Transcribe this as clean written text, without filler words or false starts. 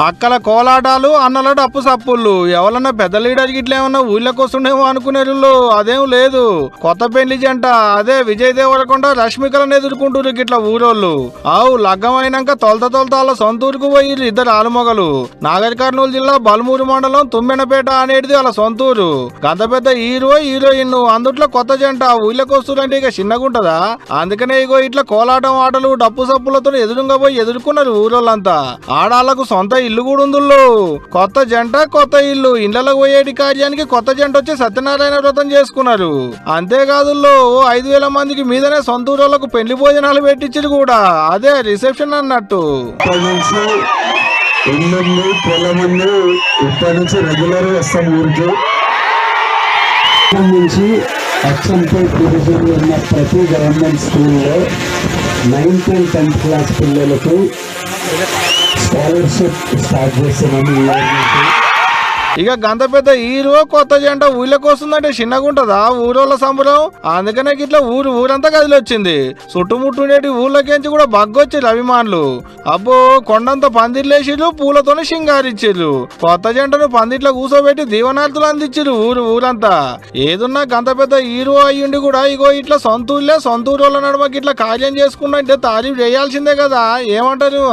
అక్కల కోలాటాలు అన్నల డప్పు సప్పుళ్ళు ఎవరన్నా పెద్ద లీడర్ గిట్ల ఏమన్నా ఊళ్ళకి వస్తుండేమో అనుకునేరు. అదేం లేదు, కొత్త పెళ్లి జంట అదే విజయ్ దేవరకొండ రష్మికలను ఎదుర్కొంటారు గిట్ల ఊరోళ్ళు. ఆవు లగ్గం అయినాక తొలత వాళ్ళ సొంత ఊరుకు పోయి ఇద్దరు ఆలుమొగలు. నాగర్ కర్నూలు జిల్లా బల్మూరు మండలం తుమ్మెనపేట అనేది వాళ్ళ సొంతూరు. గంత పెద్ద హీరో హీరోయిన్ అందుట్లో కొత్త జంట ఊళ్ళకి వస్తుందంటే ఇక చిన్నగుంటదా? అందుకనే ఇగో ఇట్లా కోలాటం ఆటలు డప్పు సప్పులతో ఎదురుగా పోయి ఎదుర్కొన్నారు ఊరోళ్ళంతా. ఆడాళ్లకు సొంత ఇల్లు కూడా ఉందో. కొత్త జంట కొత్త ఇల్లు, ఇళ్లకు పోయేటి కార్యానికి కొత్త జంట వచ్చి సత్యనారాయణ వ్రతం చేసుకున్నారు. అంతేకాదు 5,000 మందికి మీదనే సొంత ఊరోళ్లకు పెళ్లి భోజనాలు పెట్టించారు కూడా, అదే రిసెప్షన్ అన్నట్టు. ఇప్పటి నుంచి రెగ్యులర్ వస్తాం ఊరికి. నుంచి అచ్చంపై తిరుగుతుంది ఉన్న ప్రతి గవర్నమెంట్ స్కూల్లో 9th and 10th క్లాస్ పిల్లలకు స్కాలర్షిప్ స్టార్ట్ చేస్తున్నాము. ఇక గంత పెద్ద హీరో కొత్త జంట ఊళ్ళకి వస్తుందంటే చిన్నగుంటదా ఊరోళ్ళ సంబరం? అందుకనే గిట్లా ఊరంతా కదిలొచ్చింది. చుట్టుముట్టుండేటి ఊళ్ళకేంచి కూడా బగ్గొచ్చారు అభిమానులు. అబ్బో కొండంత పందిర్లేసిర్రు, పూలతోనే షింగారిచ్చిర్రు. కొత్త జంటను పందిట్లో కూసోబెట్టి దీవనార్థులు అందించిర్రు ఊరంతా. ఏదున్నా గంత పెద్ద హీరో అయ్యుండి కూడా ఇగో ఇట్లా సొంత ఊళ్ళో సొంత ఊరోళ్ళ నడుమకి ఇట్లా కార్యం చేసుకున్నట్టే తారీఫ్ చేయాల్సిందే కదా, ఏమంటారు?